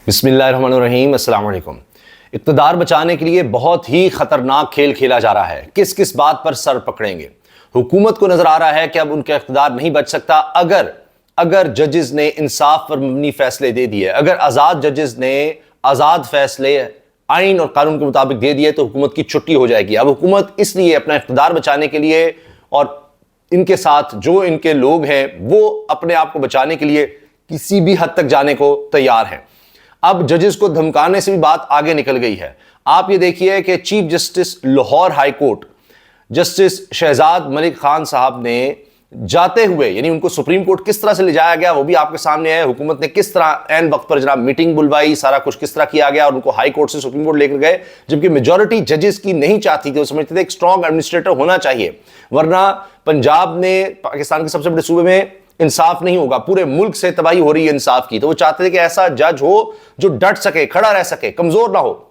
बिस्मिल्लाहिर्रहमानिर्रहीम, अस्सलाम वालेकुम। इक़्तिदार बचाने के लिए बहुत ही ख़तरनाक खेल खेला जा रहा है। किस किस बात पर सर पकड़ेंगे। हुकूमत को नज़र आ रहा है कि अब उनका इक़्तिदार नहीं बच सकता अगर जजेस ने इंसाफ पर मबनी फैसले दे दिए, अगर आज़ाद जजेस ने आज़ाद फैसले आइन और कानून के मुताबिक दे दिए तो हुकूमत की छुट्टी हो जाएगी। अब हुकूमत इसलिए अपना इक़्तिदार बचाने के लिए और इनके साथ जो इनके लोग हैं वो अपने आप को बचाने के लिए किसी भी हद तक जाने को तैयार हैं। अब जजेस को धमकाने से भी बात आगे निकल गई है। आप ये देखिए कि chief justice Lahore high court justice Shahzad Malik Khan साहब ने जाते हुए, यानी उनको सुप्रीम कोर्ट किस तरह से ले जाया गया वो भी आपके सामने है। हुकूमत ने किस तरह एन वक्त पर जनाब मीटिंग बुलवाई, सारा कुछ किस तरह किया गया और उनको हाई कोर्ट से सुप्रीम कोर्ट लेकर गए, जबकि मेजॉरिटी जजेस की नहीं चाहती थी। वो समझते थे एक स्ट्रॉन्ग एडमिनिस्ट्रेटर होना चाहिए, वरना पंजाब ने पाकिस्तान के सबसे बड़े सूबे में इंसाफ नहीं होगा, पूरे मुल्क से तबाही हो रही है इंसाफ की। तो वो चाहते थे कि ऐसा जज हो जो डट सके, खड़ा रह सके, कमजोर ना हो।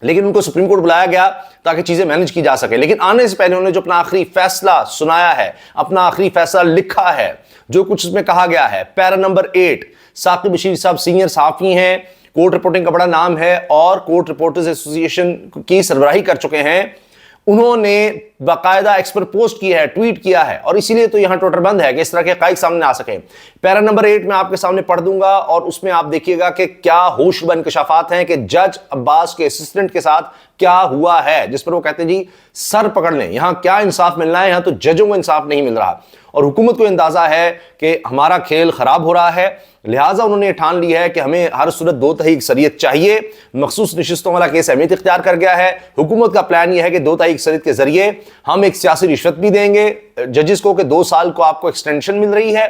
लेकिन उनको सुप्रीम कोर्ट बुलाया गया ताकि चीजें मैनेज की जा सके। लेकिन आने से पहले उन्होंने जो अपना आखिरी फैसला सुनाया है, अपना आखिरी फैसला लिखा है, जो कुछ उसमें कहा गया है, पैरा नंबर 8, साकिब बशीर साहब सीनियर सहाफी हैं, कोर्ट रिपोर्टिंग का बड़ा नाम है और कोर्ट रिपोर्टर्स एसोसिएशन की सरबराही कर चुके हैं। उन्होंने बाकायदा एक्सपर्ट पोस्ट किया है, ट्वीट किया है और इसीलिए तो यहां ट्विटर बंद है कि इस तरह के हकाइक सामने आ सके। पैरा नंबर 8 में आपके सामने पढ़ दूंगा और उसमें आप देखिएगा कि क्या होशरुबा इंकशाफात हैं कि जज अब्बास के असिस्टेंट के साथ क्या हुआ है, जिस पर वो कहते हैं जी सर पकड़ लें, यहां क्या इंसाफ मिलना है, यहां तो जजों को इंसाफ नहीं मिल रहा। और हुकूमत को अंदाजा है कि हमारा खेल खराब हो रहा है, लिहाजा उन्होंने ठान लिया है कि हमें हर सूरत 2 तिहाई अक्सरियत चाहिए। मखसूस नशिस्तों वाला केस अहमियत इख्तियार कर गया है। हुकूमत का प्लान यह है कि 2 तिहाई अक्सरियत के जरिए हम एक सियासी रिश्वत भी देंगे जजेस को कि 2 साल को आपको एक्सटेंशन मिल रही है।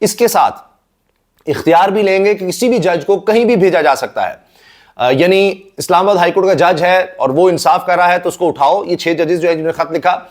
इसके साथ इख्तियार भी लेंगे कि किसी भी जज को कहीं भी भेजा जा सकता है। यानी इस्लामाबाद हाईकोर्ट का जज है और वो इंसाफ कर रहा है तो उसको उठाओ। ये 6 जजेस जो है जिन्होंने खत लिखा,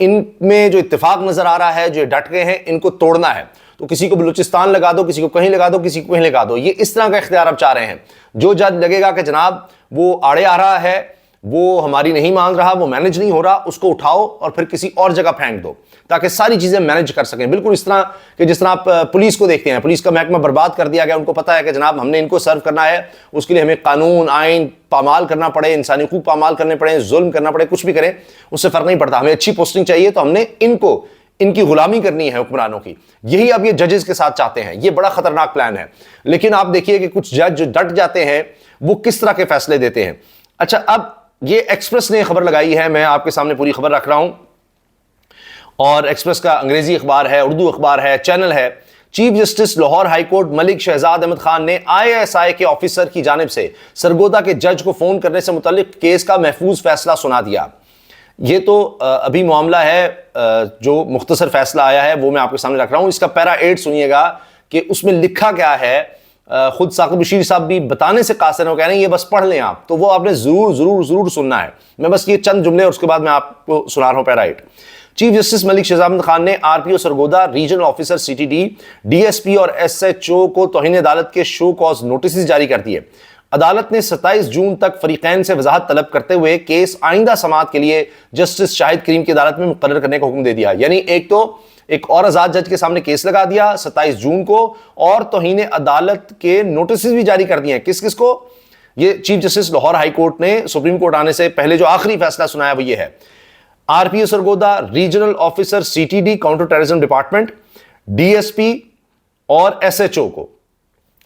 इनमें जो इत्तेफाक नजर आ रहा है, जो डट गए हैं, इनको तोड़ना है। तो किसी को बलूचिस्तान लगा दो, किसी को कहीं लगा दो, किसी को कहीं लगा दो। ये इस तरह का इख्तियार अब चाह रहे हैं। जो जज लगेगा कि जनाब वो आड़े आ रहा है, वो हमारी नहीं मान रहा, वो मैनेज नहीं हो रहा, उसको उठाओ और फिर किसी और जगह फेंक दो ताकि सारी चीजें मैनेज कर सकें। बिल्कुल इस तरह कि जिस तरह आप पुलिस को देखते हैं, पुलिस का महकमा बर्बाद कर दिया गया। उनको पता है कि जनाब हमने इनको सर्व करना है, उसके लिए हमें कानून आइन पामाल करना पड़े, इंसानी हुकूक पामाल करने पड़े, जुल्म करना पड़े, कुछ भी करें उससे फर्क नहीं पड़ता। हमें अच्छी पोस्टिंग चाहिए तो हमने इनकी गुलामी करनी है हुक्मरानों की। यही अब ये जजेस के साथ चाहते हैं। ये बड़ा खतरनाक प्लान है। लेकिन आप देखिए कि कुछ जज जो डट जाते हैं वो किस तरह के फैसले देते हैं। अच्छा, अब ये एक्सप्रेस ने खबर लगाई है, मैं आपके सामने पूरी खबर रख रहा हूं और एक्सप्रेस का अंग्रेजी अखबार है, उर्दू अखबार है, चैनल है। Chief justice Lahore high court Malik Shahzad Ahmad Khan ने ISI के ऑफिसर की जानिब से सरगोदा के जज को फोन करने से मुतालिक केस का महफूज फैसला सुना दिया। ये तो अभी मामला है, जो मुख्तसर फैसला आया है वो मैं आपके सामने रख रहा हूं। इसका पैरा 8 सुनिएगा कि उसमें लिखा क्या है। खुद साकिब बशीर साहब भी बताने से कासिर हैं, कह रहे हैं ये बस पढ़ लें आप, तो वो आपने जरूर जरूर जरूर सुनना है। मैं बस ये चंद जुमले और उसके बाद मैं आपको सुना रहा हूं para 8। Chief justice Malik Shahzad Ahmad Khan ने RPO Sargodha, regional officer CTD, DSP और SHO को तौहीन अदालत के शो कॉज नोटिस जारी कर दिए। अदालत ने 27 जून तक फरीकैन से वजाहत तलब करते हुए केस आइंदा समाअत के लिए जस्टिस शाहिद करीम की अदालत में मुकर्रर करने का हुक्म दे दिया। यानी एक और आजाद जज के सामने केस लगा दिया 27 जून को और तौहीन अदालत के नोटिस भी जारी कर दिए। किस किस को? ये chief justice Lahore high court ने सुप्रीम कोर्ट आने से पहले जो आखिरी फैसला सुनाया वो ये है। RPO Sargodha, regional officer CTD counter terrorism department, DSP और SHO को।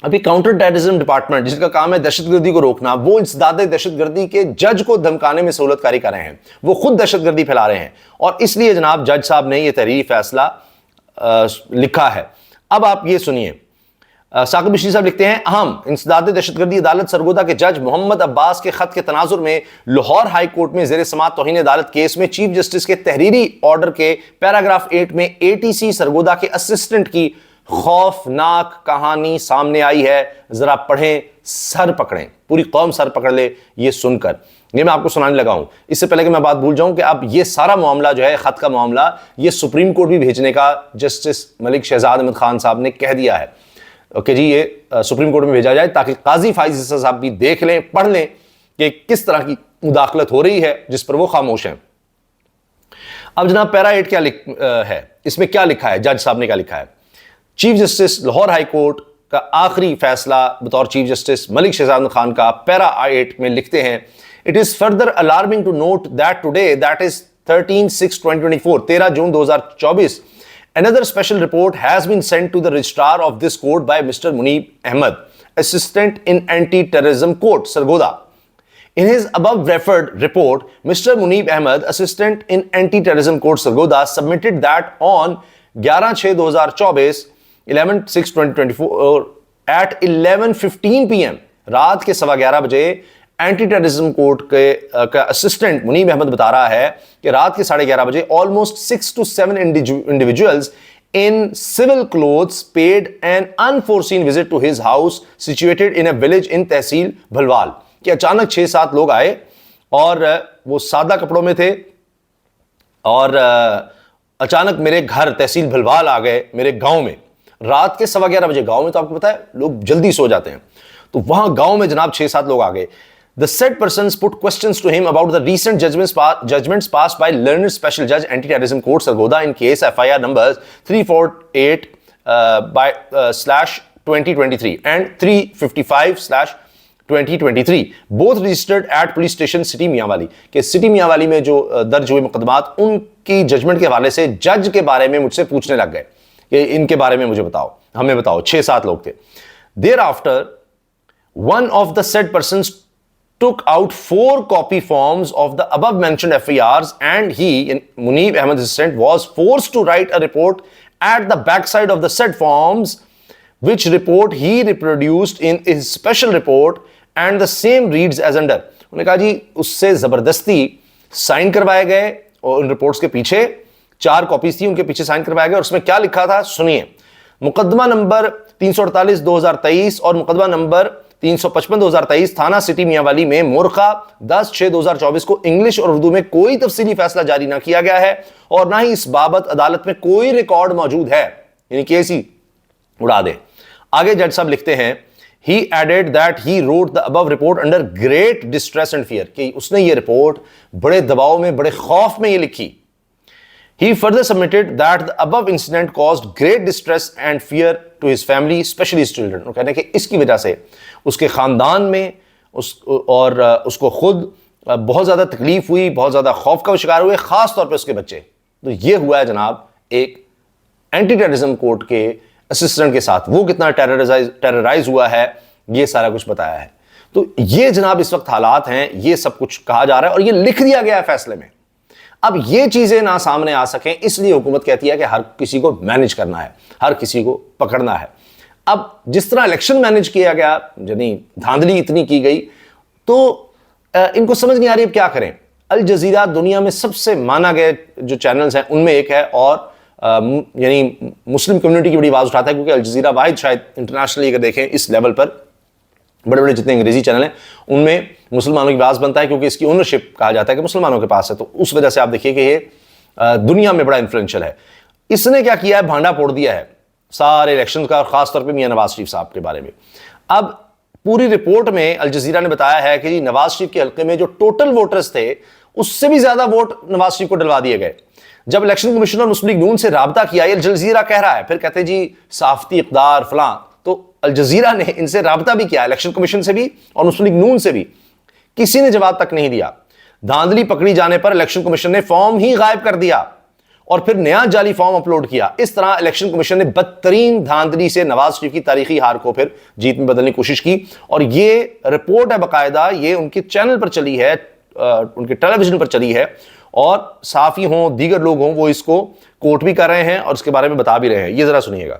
अभी काउंटर टेररिज्म डिपार्टमेंट जिसका काम है दहशतगर्दी को रोकना, वो इंसदाद दहशतगर्दी के जज को धमकाने में सहूलतकारी कर रहे हैं। वो खुद दहशतगर्दी फैला रहे हैं और इसलिए जनाब जज साहब ने यह तहरीरी फैसला लिखा है। अब आप ये सुनिए, साकिब बशीर साहब लिखते हैं, अहम इंसदाद दहशतगर्दी अदालत सरगोदा के जज मोहम्मद अब्बास के खत के तनाजुर में लाहौर हाई कोर्ट में जेर समाअत तौहीन अदालत केस में चीफ जस्टिस के तहरीरी ऑर्डर के पैराग्राफ 8 में ATC सरगोदा के असिस्टेंट की खौफनाक कहानी सामने आई है। जरा पढ़ें, सर पकड़ें, पूरी कौम सर पकड़ ले ये सुनकर। ये मैं आपको सुनाने लगा हूं। इससे पहले कि मैं बात भूल जाऊं कि अब ये सारा मामला जो है, खत का मामला, ये सुप्रीम कोर्ट भी भेजने का जस्टिस मलिक शहजाद अहमद खान साहब ने कह दिया है। ओके जी, ये सुप्रीम कोर्ट में भेजा जाए ताकि काजी फाइज साहब भी देख लें, पढ़ लें कि किस तरह की मुदाखलत हो रही है जिस पर वो खामोश हैं। अब जनाब पैरा 8 है, इसमें क्या लिखा है, जज साहब ने क्या लिखा है। Chief justice Lahore high court का आखिरी फैसला बतौर चीफ जस्टिस मलिक शहजाद खान का पैरा 8 में लिखते हैं, it is further alarming to note that today, that is 13/6/2024, 13 June 2024, another special report has been sent to the registrar of this court by Mr. Muneeb Ahmed, assistant in anti-terrorism court, Sargodha. In his above referred report, Mr. Muneeb Ahmed, assistant in anti-terrorism court, Sargodha, submitted that on 11/6/2024, 11/6/2024 at 11:15 PM, रात के 11:15 बजे anti terrorism court के assistant Munib Ahmad बता रहा है कि रात के 11:30 बजे almost 6 to 7 individuals in civil clothes paid an unforeseen visit to his house situated in a village in तहसील भलवाल, कि अचानक 6-7 लोग आए और वो सादा कपड़ों में थे और अचानक मेरे घर तहसील भलवाल आ गए, मेरे गांव में रात के 11:15 बजे। गांव में तो आपको पता है लोग जल्दी सो जाते हैं, तो वहां गांव में जनाब 6-7 लोग आ गए। The said persons put questions to him about the recent judgments passed by learned special judge anti-terrorism court Sargodha in case FIR numbers 348 /2023 and 355/2023, both registered at police station City Mianwali, कि city Mianwali में जो दर्ज हुए मुकदमात उनकी judgement के हवाले से जज के बारे में मुझसे पूछने लग गए कि इनके बारे में मुझे बताओ, हमें बताओ। 6-7 लोग थे। Thereafter, one of the said persons took out 4 copy forms of the above mentioned FIRs and he, Muneeb Ahmed's assistant, was forced to write a report at the backside of the said forms, which report he reproduced in his special report and the same reads as under. उन्होंने कहा जी उससे जबरदस्ती sign करवाए गए और उन reports के पीछे 4 कॉपीज थी, उनके पीछे साइन करवाया गया और उसमें क्या लिखा था सुनिए। मुकदमा नंबर 348/2023 और मुकदमा नंबर 355/2023 थाना सिटी मियांवाली में मोरखा 10/6/2024 को इंग्लिश और उर्दू में कोई तफसीली फैसला जारी ना किया गया है और ना ही इस बाबत अदालत में कोई रिकॉर्ड मौजूद है, यानी केस ही उड़ा दे। आगे जज साहब लिखते हैं, he added that he wrote the above report under great distress and fear, कि उसने ये रिपोर्ट बड़े दबाव में, बड़े खौफ में ये लिखी। He further submitted that the above incident caused great distress and fear to his family, especially his children. वो कहते हैं कि इसकी वजह से उसके खानदान में उसको खुद बहुत ज़्यादा तकलीफ हुई, बहुत ज़्यादा खौफ का शिकार हुए, ख़ास तौर पे उसके बच्चे। तो ये हुआ है जनाब एक एंटी टेररिज्म कोर्ट के असिस्टेंट के साथ, वो कितना टेरराइज हुआ है ये सारा कुछ बताया है। तो ये जनाब इस वक्त हालात हैं, ये सब कुछ कहा जा रहा है और ये लिख दिया गया है फैसले में। अब ये चीजें ना सामने आ सकें इसलिए हुकूमत कहती है कि हर किसी को मैनेज करना है, हर किसी को पकड़ना है। अब जिस तरह इलेक्शन मैनेज किया गया, यानी धांधली इतनी की गई, तो इनको समझ नहीं आ रही अब क्या करें। अल जजीरा दुनिया में सबसे माना गया जो चैनल्स हैं उनमें एक है और यानी मुस्लिम कम्युनिटी की बड़ी आवाज उठाता है, क्योंकि अल जजीरा वाहिद शायद इंटरनेशनली अगर देखें इस लेवल पर बड़े बड़े जितने अंग्रेजी चैनल हैं उनमें मुसलमानों की आवाज बनता है, क्योंकि इसकी ओनरशिप कहा जाता है कि मुसलमानों के पास है। तो उस वजह से आप देखिए कि ये दुनिया में बड़ा इन्फ्लुएंशियल है। इसने क्या किया है, भांडा फोड़ दिया है सारे इलेक्शन का और खासतौर पर मियां नवाज शरीफ साहब के बारे में। अब पूरी रिपोर्ट में अल जजीरा ने बताया है कि नवाज शरीफ के हल्के में जो टोटल वोटर्स थे उससे भी ज्यादा वोट नवाज शरीफ को डलवा दिए गए। जब इलेक्शन कमीशन और मुस्लिम लीग नून से राबता किया, अल जजीरा कह रहा है, फिर कहते जी साफती इक़दार फलां, तो अल जजीरा ने इनसे राबता भी किया, इलेक्शन कमीशन से भी और मुस्लिम लीग नून से भी, किसी ने जवाब तक नहीं दिया। धांधली पकड़ी जाने पर इलेक्शन कमीशन ने फॉर्म ही गायब कर दिया और फिर नया जाली फॉर्म अपलोड किया। इस तरह इलेक्शन कमीशन ने बदतरीन धांधली से नवाज शरीफ की तारीखी हार को फिर जीत में बदलने की कोशिश की और ये रिपोर्ट है बाकायदा, ये उनके चैनल पर चली है, उनके टेलीविजन पर चली है और साफी हों दीगर लोग हों वो इसको कोट भी कर रहे हैं और इसके बारे में बता भी रहे हैं। ये जरा सुनिएगा।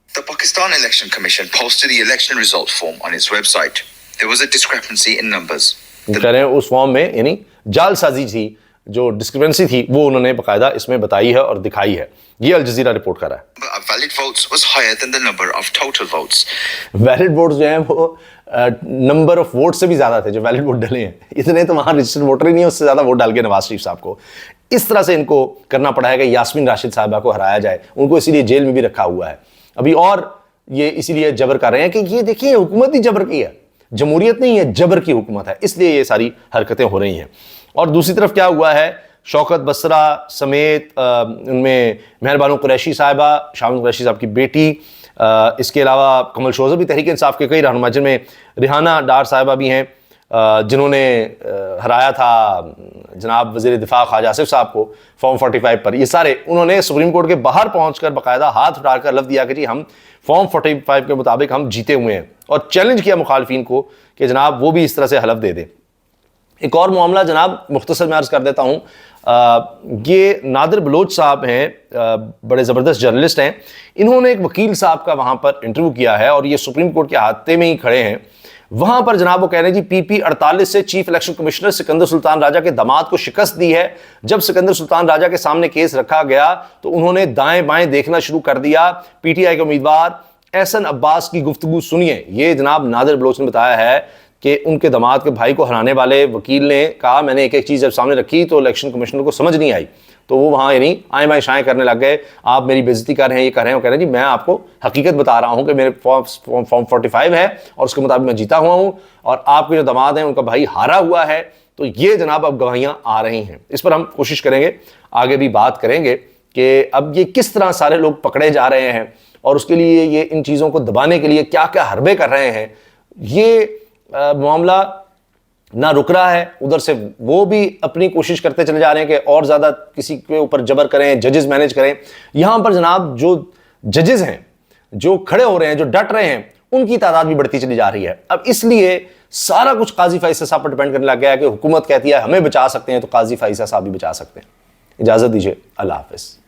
The Pakistan Election Commission posted the election results form on its website. There was a discrepancy in numbers. कह रहे हैं उस फॉर्म में यानी जालसाजी थी, जो डिस्क्रिपेंसी थी वो उन्होंने बकायदा इसमें बताई है और दिखाई है। ये अल जजीरा रिपोर्ट कर रहा है। Valid votes was higher than the number of total votes. Valid votes जो हैं वो नंबर ऑफ वोट से भी ज्यादा थे जो वैलिड वोट डले हैं। इतने तो वहां रजिस्टर्ड वोटर ही नहीं है, उससे ज्यादा वोट डाल के नवाज शरीफ साहब को इस तरह से इनको करना पड़ा है कि यास्मीन राशिद साहबा को हराया जाए। उनको इसीलिए जेल में भी रखा हुआ है अभी, और ये इसीलिए जबर कर रहे हैं कि ये देखिए हुकूमत ही जबर की है, जमहूरियत नहीं है, जबर की हुकूमत है, इसलिए ये सारी हरकतें हो रही हैं। और दूसरी तरफ क्या हुआ है, शौकत बसरा समेत उनमें मेहरबानो कुरैशी साहिबा, शामिल कुरैशी साहब की बेटी, इसके अलावा कमल शोज़र भी तहरीक इंसाफ के कई रहनुमा, जिनमें रिहाना डार साहिबा भी हैं, जिन्होंने हराया था जनाब वज़ीर दिफा ख्वाजा आसिफ साहब को फॉर्म 45 पर। ये सारे उन्होंने सुप्रीम कोर्ट के बाहर पहुंचकर बाकायदा हाथ उठाकर लफ्ज़ दिया कि जी हम फॉर्म 45 के मुताबिक हम जीते हुए हैं, और चैलेंज किया मुखालफिन को कि जनाब वो भी इस तरह से हलफ दे दें। एक और मामला जनाब मुख्तसर में अर्ज़ कर देता हूँ, ये नादिर बलोच साहब हैं, बड़े ज़बरदस्त जर्नलिस्ट हैं। इन्होंने एक वकील साहब का वहाँ पर इंटरव्यू किया है और ये सुप्रीम कोर्ट के हाथे में ही खड़े हैं। वहाँ पर जनाब वो कह रहे हैं जी PP 48 से chief election commissioner Sikandar Sultan Raja के दामाद को शिकस्त दी है। जब सिकंदर सुल्तान राजा के सामने केस रखा गया तो उन्होंने दाएं बाएं देखना शुरू कर दिया। PTI के उम्मीदवार एहसन अब्बास की गुफ्तगू सुनिए। ये जनाब नादिर बलोच ने बताया है कि उनके दामाद के भाई को हराने वाले वकील ने कहा मैंने एक एक चीज़ जब सामने रखी तो इलेक्शन कमिश्नर को समझ नहीं आई, तो वो वहाँ यानी आए बाएं शाएं करने लग गए, आप मेरी बेइज्जती कर रहे हैं, ये कर रहे हैं। वो कह रहे हैं जी मैं आपको हकीकत बता रहा हूँ कि मेरे फॉर्म 45 है और उसके मुताबिक मैं जीता हुआ हूँ, और आपके जो दामाद हैं उनका भाई हारा हुआ है। तो ये जनाब अब गवाहियाँ आ रही हैं। इस पर हम कोशिश करेंगे, आगे भी बात करेंगे कि अब ये किस तरह सारे लोग पकड़े जा रहे हैं और उसके लिए ये इन चीज़ों को दबाने के लिए क्या क्या हरबे कर रहे हैं। ये मामला ना रुक रहा है, उधर से वो भी अपनी कोशिश करते चले जा रहे हैं कि और ज़्यादा किसी के ऊपर जबर करें, जजेस मैनेज करें। यहाँ पर जनाब जो जजेस हैं, जो खड़े हो रहे हैं, जो डट रहे हैं, उनकी तादाद भी बढ़ती चली जा रही है। अब इसलिए सारा कुछ काजी फैसल साहब पर डिपेंड करने लग गया है कि हुकूमत कहती है हमें बचा सकते हैं तो काजी फैसल साहब भी बचा सकते हैं। इजाज़त दीजिए, अल्लाह हाफ़िज़।